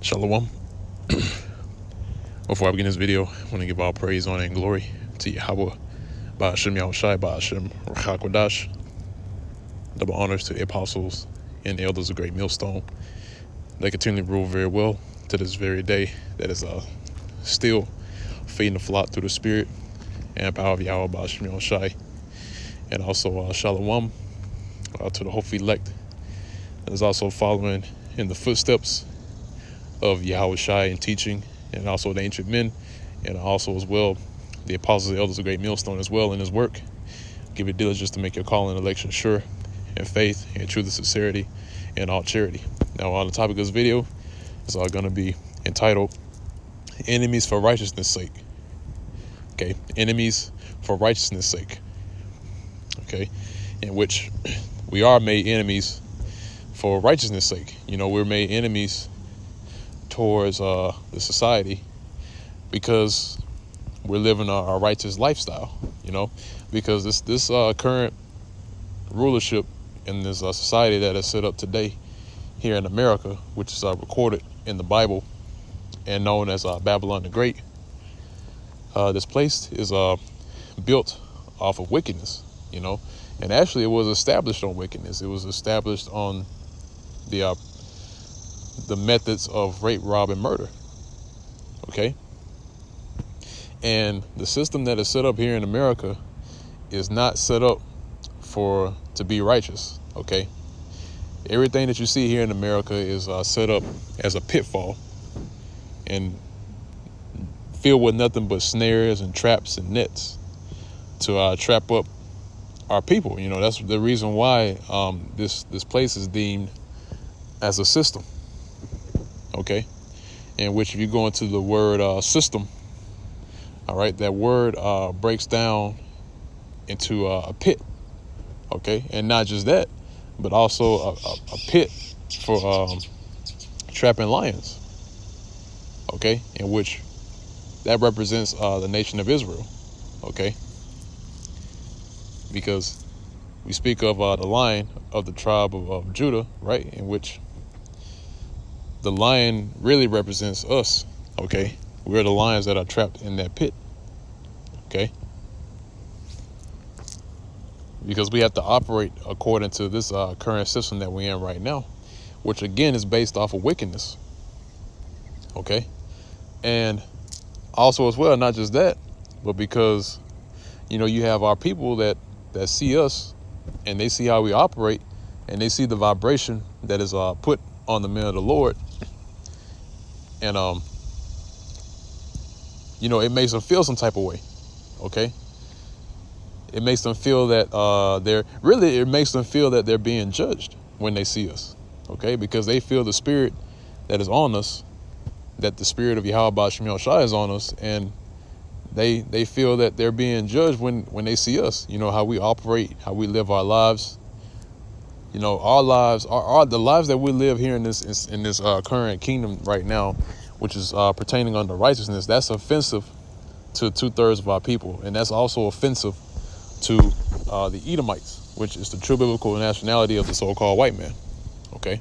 Shalom. Before I begin this video, I want to give all praise, honor, and glory to Yahweh, Ba'ashem Yahushai, Ba'ashem Rachakwadash. Double honors to the apostles and the elders of Great Millstone. They continually rule very well to this very day. That is still feeding the flock through the Spirit and power of Yahweh, Ba'ashem Yahushai. And also Shalom to the hopeful elect that is also following in the footsteps of Yahushai in teaching, and also the ancient men, and also as well the apostles and elders of Great Millstone as well in his work. Give it diligence to make your call and election sure, in faith, and truth and sincerity, and all charity. Now, on the topic of this video is going to be entitled "Enemies for Righteousness' Sake." Okay, enemies for righteousness' sake. Okay, in which we are made enemies for righteousness' sake. You know, we're made enemies towards the society because we're living a righteous lifestyle, you know, because this current rulership in this society that is set up today here in America, which is recorded in the Bible and known as Babylon the Great, this place is built off of wickedness, you know, and actually it was established on wickedness. It was established on the methods of rape, rob, and murder. Okay, and the system that is set up here in America is not set up to be righteous. Okay, everything that you see here in America is set up as a pitfall and filled with nothing but snares and traps and nets to trap up our people. You know, that's the reason why this place is deemed as a system. Okay, in which if you go into the word system, all right, that word breaks down into a pit. Okay, and not just that, but also a pit for trapping lions. Okay, in which that represents the nation of Israel. Okay, because we speak of the lion of the tribe of Judah, right, in which the lion really represents us. Okay, we're the lions that are trapped in that pit. Okay, because we have to operate according to this current system that we're in right now, which again is based off of wickedness. Okay, and also as well, not just that, but because, you know, you have our people that see us and they see how we operate and they see the vibration that is put on the men of the Lord, and you know, it makes them feel some type of way. Okay, it makes them feel that it makes them feel that they're being judged when they see us. Okay, because they feel the spirit that is on us, that the spirit of Yahweh Ba'ashem Yahushai is on us, and they feel that they're being judged when they see us. You know, how we operate, how we live our lives. You know, our lives are the lives that we live here in this current kingdom right now, which is pertaining unto righteousness. That's offensive to 2/3 of our people, and that's also offensive to the Edomites, which is the true biblical nationality of the so-called white man. Okay.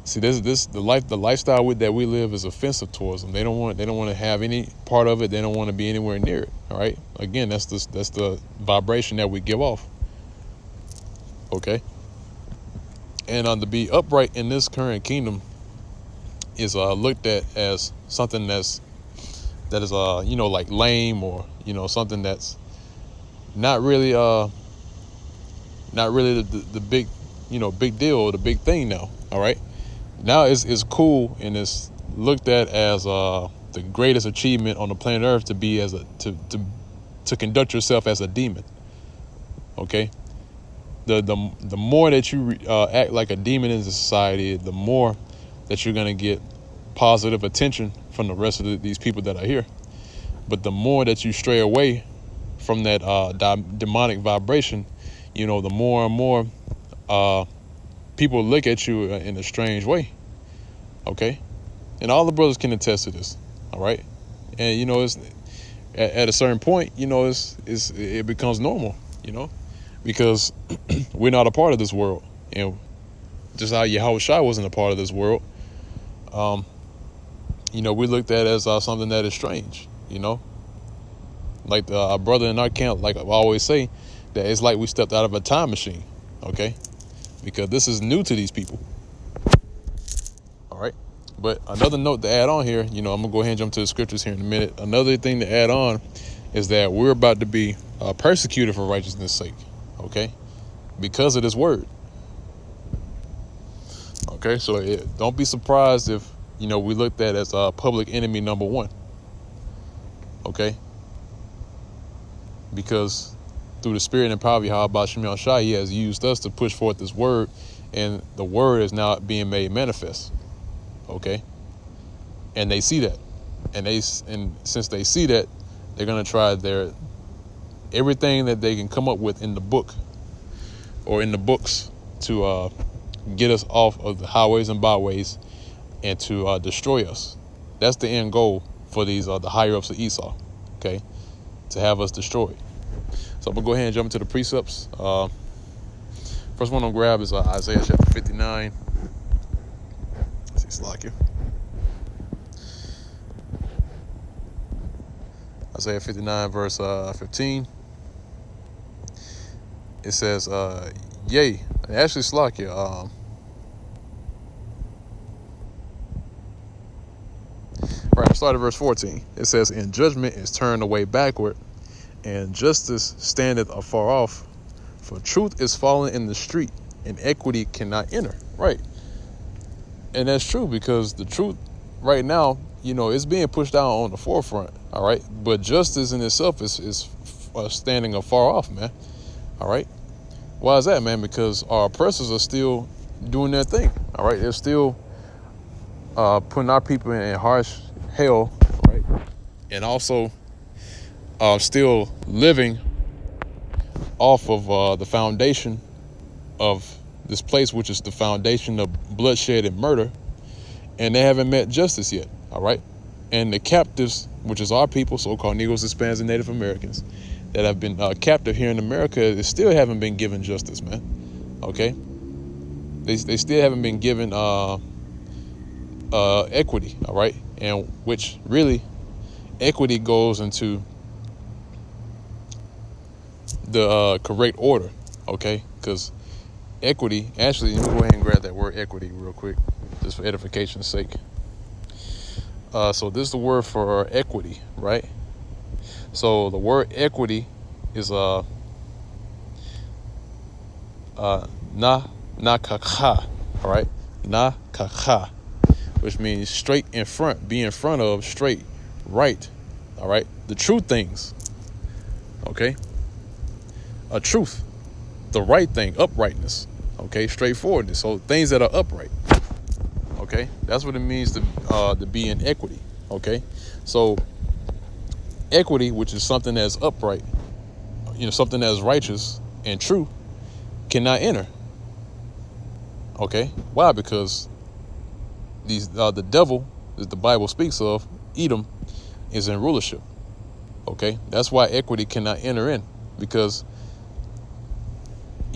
See, the lifestyle that we live is offensive towards them. They don't want to have any part of it. They don't want to be anywhere near it. All right. Again, that's the vibration that we give off. Okay. And to be upright in this current kingdom is looked at as something that is you know, like lame, or, you know, something that's not really the big, you know, big deal or the big thing now. All right. Now it's cool and it's looked at as the greatest achievement on the planet Earth to be to conduct yourself as a demon. Okay, the more that you act like a demon in society, the more that you're gonna get positive attention from the rest of these people that are here. But the more that you stray away from that demonic vibration, you know, the more and more people look at you in a strange way. Okay, and all the brothers can attest to this. All right, and you know, it's at a certain point, you know, it becomes normal, you know, because we're not a part of this world, and just how Yahweh Shai wasn't a part of this world, we looked at it as something that is strange, like the brother in our camp, like I always say, that it's like we stepped out of a time machine, okay? Because this is new to these people, all right? But another note to add on here, I'm going to go ahead and jump to the scriptures here in a minute. Another thing to add on is that we're about to be persecuted for righteousness' sake, okay? Because of this word. Okay, so don't be surprised if, we looked at as public enemy number one, okay? Because through the spirit and power of Yahweh Shem Shai, he has used us to push forth this word, and the word is now being made manifest, okay? And they see that, and since they see that, they're gonna try everything that they can come up with in the book or in the books to get us off of the highways and byways and to destroy us. That's the end goal for these the higher ups of Esau, okay? To have us destroyed. So I'm gonna go ahead and jump into the precepts. First one I'm gonna grab is Isaiah chapter 59. Let's see, Slack Isaiah 59 verse 15. It says, yea, actually Slack right, I'm starting at verse 14. It says, and judgment is turned away backward, and justice standeth afar off, for truth is fallen in the street, and equity cannot enter. Right. And that's true, because the truth right now, it's being pushed down on the forefront. All right. But justice in itself is standing afar off, man. All right. Why is that, man? Because our oppressors are still doing their thing. All right. They're still putting our people in harsh hell. Right. And also still living off of the foundation of this place, which is the foundation of bloodshed and murder, and they haven't met justice yet, all right? And the captives, which is our people, so-called Negroes, Hispanics, and Native Americans, that have been captive here in America, they still haven't been given justice, man, okay? They still haven't been given equity, all right? And which really, equity goes into the correct order, okay? Because equity, actually, let me go ahead and grab that word equity real quick, just for edification's sake. So this is the word for equity, right? So the word equity is na-kakha, all right? Na-kakha, which means straight in front, be in front of, straight, right, all right? The true things, okay? A truth, the right thing, uprightness, okay, straightforwardness. So things that are upright, okay, that's what it means to be in equity, okay. So equity, which is something that's upright, something that's righteous and true, cannot enter, okay. Why? Because the devil that the Bible speaks of, Edom, is in rulership, okay. That's why equity cannot enter in, because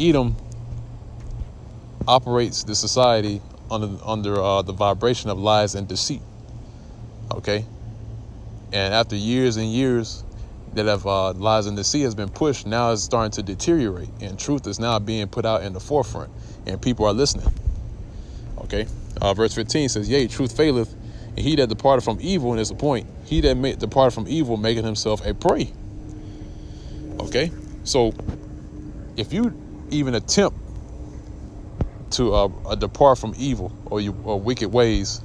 Edom operates the society under the vibration of lies and deceit, okay? And after years and years that have lies and deceit has been pushed, now it's starting to deteriorate, and truth is now being put out in the forefront, and people are listening, okay? Verse 15 says, yea, truth faileth, and he that departed from evil, and there's a point, he that departed from evil maketh himself a prey, okay? So if you even attempt to depart from evil or wicked ways,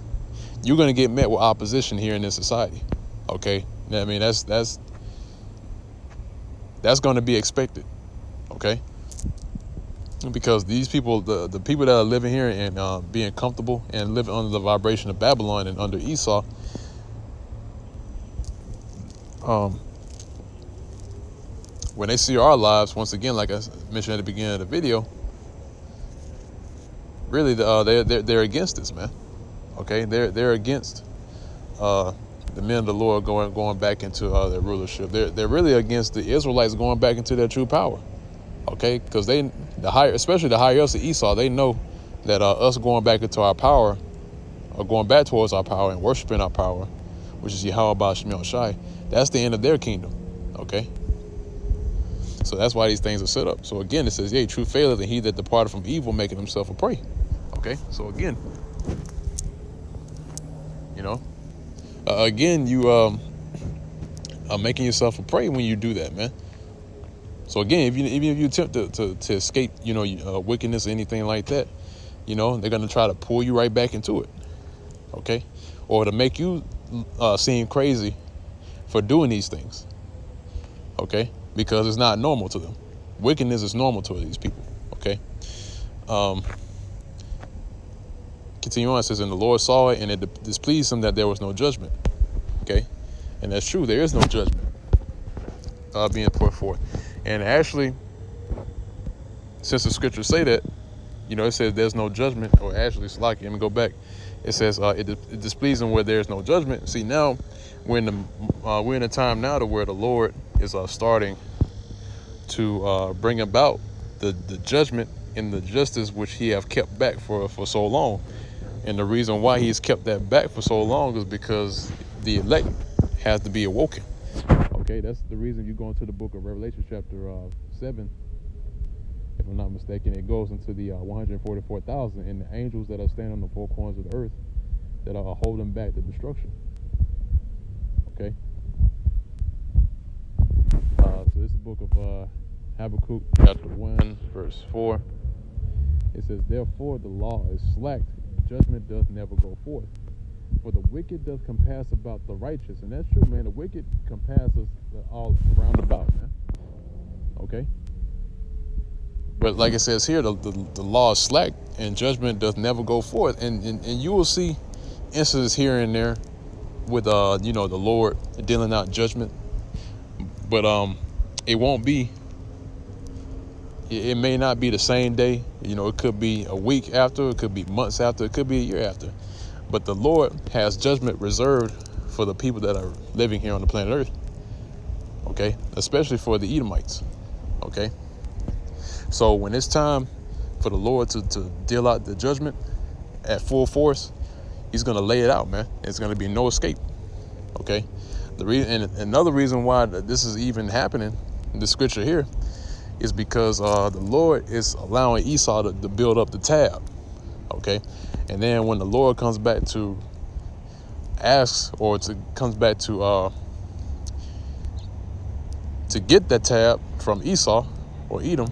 you're going to get met with opposition here in this society, okay? I mean, that's going to be expected, okay? Because these people, the people that are living here and being comfortable and living under the vibration of Babylon and under Esau, when they see our lives, once again, like I mentioned at the beginning of the video, really they're against this, man. Okay, they're against the men of the Lord going back into their rulership. They're really against the Israelites going back into their true power. Okay, because especially the higher ups of Esau, they know that us going back into our power, or going back towards our power and worshiping our power, which is Yahweh Ba'Shem Yahushai, that's the end of their kingdom. Okay? So that's why these things are set up. So again, it says, yea, truth faileth, and he that departed from evil making himself a prey. Okay? So again, again, you are making yourself a prey when you do that, man. So again, even if you attempt to escape, wickedness or anything like that, they're going to try to pull you right back into it. Okay? Or to make you seem crazy for doing these things. Okay? Because it's not normal to them. Wickedness is normal to these people. Okay? Continue on, it says, and the Lord saw it, and it displeased him that there was no judgment. Okay? And that's true, there is no judgment being put forth. And actually, since the scriptures say that, it says there's no judgment, or actually, let me go back. It says it displeases him where there's no judgment. See, now we're in a time now to where the Lord is starting to bring about the judgment and the justice which he have kept back for so long. And the reason why he's kept that back for so long is because the elect has to be awoken. Okay, that's the reason you go into the book of Revelation chapter 7. If I'm not mistaken, it goes into the 144,000 and the angels that are standing on the four corners of the earth that are holding back the destruction. Okay. So this is the book of Habakkuk chapter 1 verse 4. It says, therefore the law is slack, judgment doth never go forth. For the wicked doth compass about the righteous. And that's true, man. The wicked compass us all around about, man. Okay? But like it says here, the law is slack and judgment doth never go forth. And you will see instances here and there with, the Lord dealing out judgment. But it won't be, it may not be the same day. It could be a week after, it could be months after, it could be a year after. But the Lord has judgment reserved for the people that are living here on the planet Earth. Okay? Especially for the Edomites. Okay? So when it's time for the Lord to deal out the judgment at full force, he's going to lay it out, man. There's going to be no escape. Okay? And another reason why this is even happening, in the scripture here, is because the Lord is allowing Esau to build up the tab. Okay? And then when the Lord comes back to ask, or comes back to get that tab from Esau or Edom,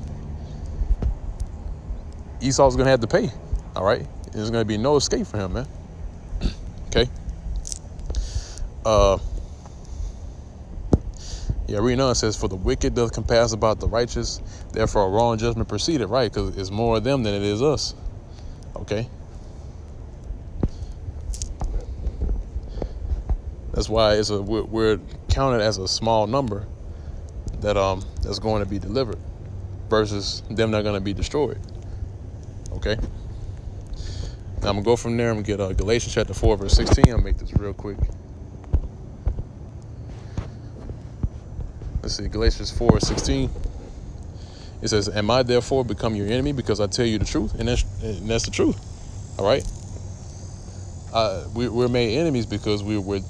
Esau's going to have to pay. All right? There's going to be no escape for him, man. Okay? Reading on, it says, for the wicked doth compass about the righteous, therefore a wrong judgment proceeded, right? Because it's more of them than it is us. Okay? That's why we're counted as a small number that's going to be delivered versus them that are going to be destroyed. Okay? Now I'm going to go from there. I'm going to get Galatians chapter 4 verse 16. I'll make this real quick. Let's see, Galatians 4:16. It says, am I therefore become your enemy because I tell you the truth? And that's the truth. All right? We're made enemies because we're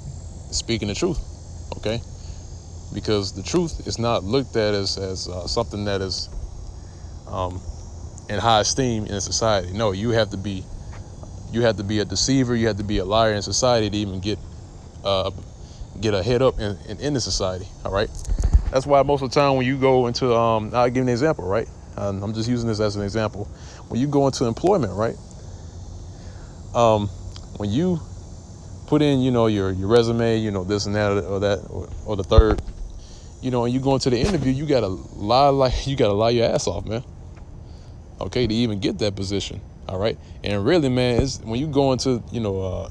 speaking the truth. Okay? Because the truth is not looked at as something that is in high esteem in society. No, you have to be a deceiver. You have to be a liar in society to even get a head up in the society. All right? That's why most of the time when you go into, I'll give you an example, right? I'm just using this as an example. When you go into employment, right? When you put in, your resume, this and that or the third, and you go into the interview, you gotta lie your ass off, man. Okay, to even get that position. All right. And really, man, it's when you go into,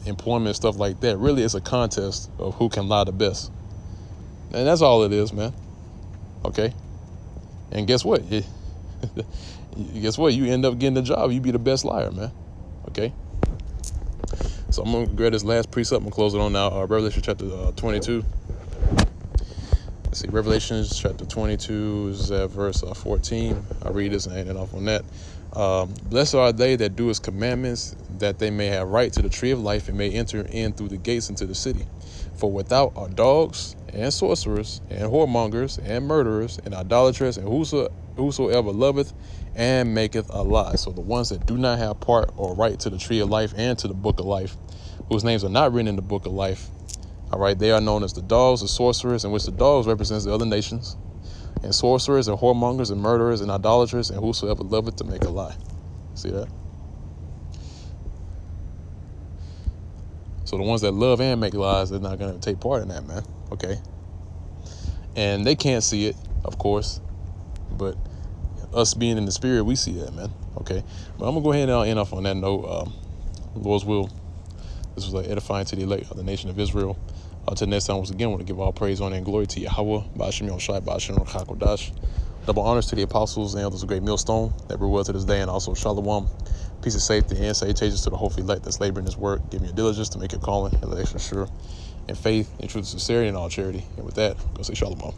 employment and stuff like that, really it's a contest of who can lie the best. And that's all it is, man. Okay. And guess what? You end up getting the job. You be the best liar, man. Okay. So I'm going to grab this last precept and close it on now. Revelation chapter 22. Let's see. Revelation chapter 22 is at verse 14. I'll read this and hang it off on that. Blessed are they that do his commandments, that they may have right to the tree of life and may enter in through the gates into the city. For without are dogs and sorcerers and whoremongers and murderers and idolaters and whosoever loveth and maketh a lie. So the ones that do not have part or right to the tree of life and to the book of life, whose names are not written in the book of life, all right, they are known as the dogs, the sorcerers, in which the dogs represents the other nations, and sorcerers and whoremongers and murderers and idolaters and whosoever loveth to make a lie. See that? So the ones that love and make lies, they're not going to take part in that, man. Okay. And they can't see it, of course, but us being in the spirit, we see that, man. Okay. But I'm going to go ahead and end off on that note. Lord's will, this was edifying to the elect of the nation of Israel. Till next time, once again, I want to give all praise, honor, and glory to Yahweh, Ba'ashem Yahushai, Ba'ashem Ruach HaKodesh. Double honors to the apostles and elders of Great Millstone that rule well to this day, and also Shalom. Peace and safety and salutations to the hopeful elect that's laboring this work. Give me a diligence to make your calling, election sure, and faith, and truth, and sincerity, and all charity. And with that, go say Shalom.